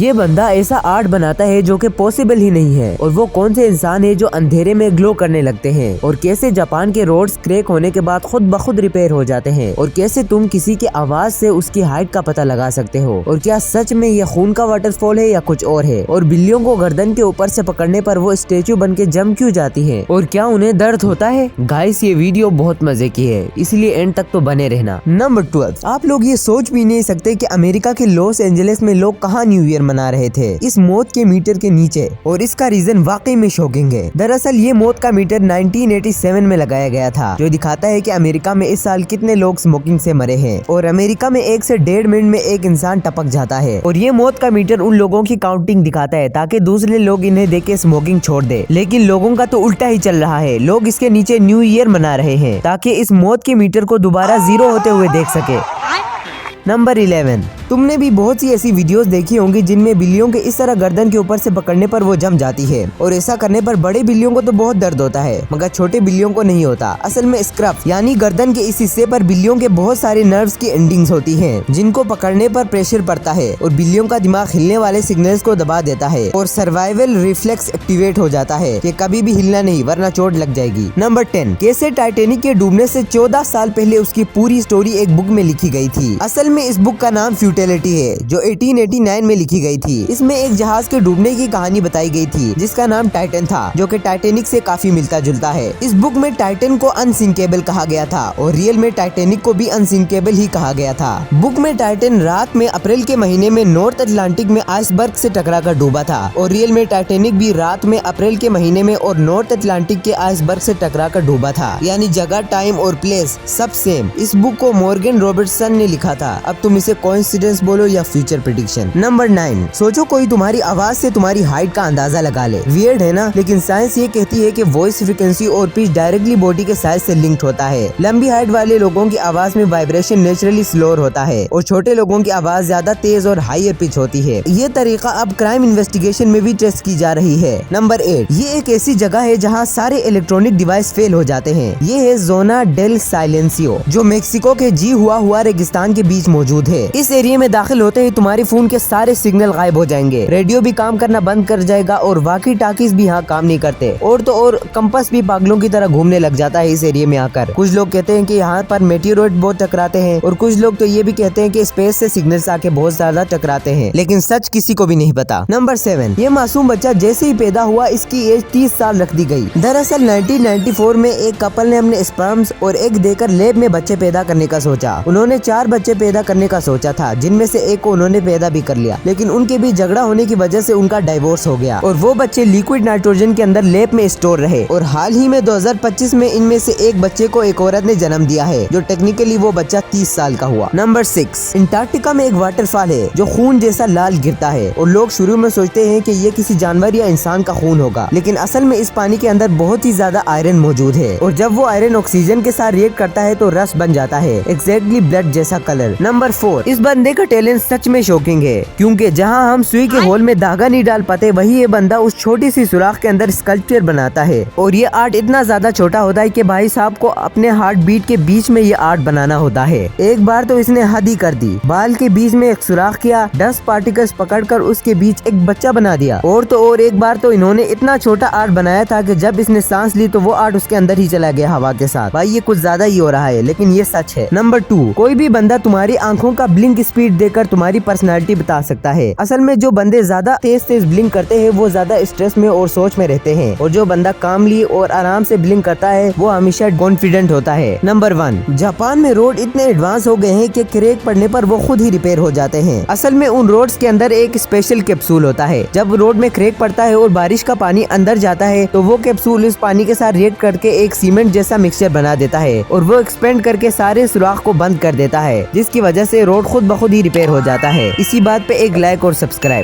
ये बंदा ऐसा आर्ट बनाता है जो कि पॉसिबल ही नहीं है। और वो कौन से इंसान है जो अंधेरे में ग्लो करने लगते हैं, और कैसे जापान के रोड्स क्रैक होने के बाद खुद ब खुद रिपेयर हो जाते हैं, और कैसे तुम किसी की आवाज से उसकी हाइट का पता लगा सकते हो, और क्या सच में ये खून का वाटरफॉल है या कुछ और है, और बिल्लियों को गर्दन के ऊपर से पकड़ने पर वो स्टेचू बन के जम क्यों जाती है, और क्या उन्हें दर्द होता है। गाइस ये वीडियो बहुत मजे की है, इसलिए एंड तक तो बने रहना। नंबर 12, आप लोग ये सोच भी नहीं सकते कि अमेरिका के लॉस एंजलिस में लोग कहाँ न्यू ईयर मना रहे थे, इस मौत के मीटर के नीचे, और इसका रीजन वाकई में शॉकिंग है। दरअसल ये मौत का मीटर 1987 में लगाया गया था, जो दिखाता है कि अमेरिका में इस साल कितने लोग स्मोकिंग से मरे हैं। और अमेरिका में 1 से 1.5 मिनट में एक इंसान टपक जाता है, और ये मौत का मीटर उन लोगों की काउंटिंग दिखाता है ताकि दूसरे लोग इन्हें देख के स्मोकिंग छोड़ दे। लेकिन लोगों का तो उल्टा ही चल रहा है, लोग इसके नीचे न्यू ईयर मना रहे हैं ताकि इस मौत के मीटर को दोबारा 0 होते हुए देख सके। नंबर 11, तुमने भी बहुत सी ऐसी वीडियोस देखी होंगी जिनमें बिल्लियों के इस तरह गर्दन के ऊपर से पकड़ने पर वो जम जाती है, और ऐसा करने पर बड़े बिल्लियों को तो बहुत दर्द होता है मगर छोटे बिल्लियों को नहीं होता। असल में स्क्रफ यानी गर्दन के इस हिस्से पर बिल्लियों के बहुत सारे नर्व्स की एंडिंग्स होती हैं, जिनको पकड़ने पर प्रेशर पड़ता है और बिल्लियों का दिमाग हिलने वाले सिग्नल्स को दबा देता है, और सर्वाइवल रिफ्लेक्स एक्टिवेट हो जाता है कि कभी भी हिलना नहीं वरना चोट लग जाएगी। नंबर 10, कैसे टाइटैनिक के डूबने से 14 साल पहले उसकी पूरी स्टोरी एक बुक में लिखी गई थी। असल में इस बुक का नाम फ्यूटिलिटी है, जो 1889 में लिखी गई थी। इसमें एक जहाज के डूबने की कहानी बताई गई थी जिसका नाम टाइटन था, जो कि टाइटैनिक से काफी मिलता जुलता है। इस बुक में टाइटन को अनसिंकेबल कहा गया था और रियल में टाइटैनिक को भी अनसिंकेबल ही कहा गया था। बुक में टाइटन रात में अप्रैल के महीने में नॉर्थ अटलांटिक में आइसबर्ग से टकराकर डूबा था, और रियल में टाइटैनिक भी रात में अप्रैल के महीने में और नॉर्थ अटलांटिक के आइसबर्ग से टकराकर डूबा था, यानी जगह, टाइम और प्लेस सब सेम। इस बुक को मॉर्गन रॉबर्टसन ने लिखा था। अब तुम इसे कोइंसिडेंस बोलो या फ्यूचर प्रेडिक्शन। नंबर 9, सोचो कोई तुम्हारी आवाज से तुम्हारी हाइट का अंदाजा लगा ले। वियर्ड है ना, लेकिन साइंस ये कहती है कि वॉइस फ्रीक्वेंसी और पिच डायरेक्टली बॉडी के साइज से लिंक्ड होता है। लंबी हाइट वाले लोगों की आवाज में वाइब्रेशन नेचुरली स्लोअर होता है, और छोटे लोगों की आवाज ज्यादा तेज और हायर पिच होती है। ये तरीका अब क्राइम इन्वेस्टिगेशन में भी टेस्ट की जा रही है। नंबर 8, ये एक ऐसी जगह है जहाँ सारे इलेक्ट्रॉनिक डिवाइस फेल हो जाते हैं। ये है जोना डेल साइलेंसियो, जो मेक्सिको के जी हुआ रेगिस्तान के बीच मौजूद है। इस एरिया में दाखिल होते ही तुम्हारे फोन के सारे सिग्नल गायब हो जाएंगे, रेडियो भी काम करना बंद कर जाएगा, और वाकी टाकीज भी यहाँ काम नहीं करते, और तो और कंपास भी पागलों की तरह घूमने लग जाता है इस एरिया में आकर। कुछ लोग कहते हैं कि यहाँ पर मेटेओराइट बहुत टकराते हैं, और कुछ लोग तो ये भी कहते हैं कि स्पेस से सिग्नल्स आके बहुत ज्यादा टकराते हैं, लेकिन सच किसी को भी नहीं पता। नंबर 7, ये मासूम बच्चा जैसे ही पैदा हुआ इसकी एज 30 साल रख दी गई। दरअसल 1994 में एक कपल ने अपने स्पर्म्स और एग देकर लैब में बच्चे पैदा करने का सोचा। उन्होंने 4 बच्चे पैदा करने का सोचा था, जिनमें से एक को उन्होंने पैदा भी कर लिया, लेकिन उनके बीच झगड़ा होने की वजह से उनका डाइवोर्स हो गया, और वो बच्चे लिक्विड नाइट्रोजन के अंदर लैब में स्टोर रहे। और हाल ही में 2025 में इनमें से एक बच्चे को एक औरत ने जन्म दिया है, जो टेक्निकली वो बच्चा 30 साल का हुआ। नंबर 6, अंटार्कटिका में एक वाटरफॉल है जो खून जैसा लाल गिरता है, और लोग शुरू में सोचते हैं कि ये किसी जानवर या इंसान का खून होगा, लेकिन असल में इस पानी के अंदर बहुत ही ज्यादा आयरन मौजूद है, और जब वो आयरन ऑक्सीजन के साथ रिएक्ट करता है तो रस बन जाता है, एग्जैक्टली ब्लड जैसा कलर। नंबर 4, इस बंदे का टैलेंट सच में शॉकिंग है, क्योंकि जहां हम सुई के होल में धागा नहीं डाल पाते, वही ये बंदा उस छोटी सी सुराख के अंदर स्कल्पचर बनाता है, और ये आर्ट इतना ज्यादा छोटा होता है कि भाई साहब को अपने हार्ट बीट के बीच में ये आर्ट बनाना होता है। एक बार तो इसने हद ही कर दी, बाल के बीच में एक सुराख किया, डस्ट पार्टिकल्स पकड़कर उसके बीच एक बच्चा बना दिया, और तो और एक बार तो इन्होंने इतना छोटा आर्ट बनाया था कि जब इसने सांस ली तो वो आर्ट उसके अंदर ही चला गया हवा के साथ। भाई ये कुछ ज्यादा ही हो रहा है, लेकिन ये सच है। नंबर 2, कोई भी बंदा तुम्हारी आंखों का ब्लिंक स्पीड देखकर तुम्हारी पर्सनालिटी बता सकता है। असल में जो बंदे ज्यादा तेज ब्लिंक करते हैं वो ज्यादा स्ट्रेस में और सोच में रहते हैं, और जो बंदा कामली और आराम से ब्लिंक करता है वो हमेशा कॉन्फिडेंट होता है। नंबर 1, जापान में रोड इतने एडवांस हो गए हैं कि क्रैक पड़ने पर वो खुद ही रिपेयर हो जाते हैं। असल में उन रोड्स के अंदर एक स्पेशल कैप्सूल होता है, जब रोड में क्रैक पड़ता है और बारिश का पानी अंदर जाता है तो वो कैप्सूल इस पानी के साथ रिएक्ट करके एक सीमेंट जैसा मिक्सचर बना देता है, और वो एक्सपेंड करके सारे सुराख को बंद कर देता है, जिसकी वजह से रोड खुद ब खुद ही रिपेयर हो जाता है। इसी बात पे एक लाइक और सब्सक्राइब।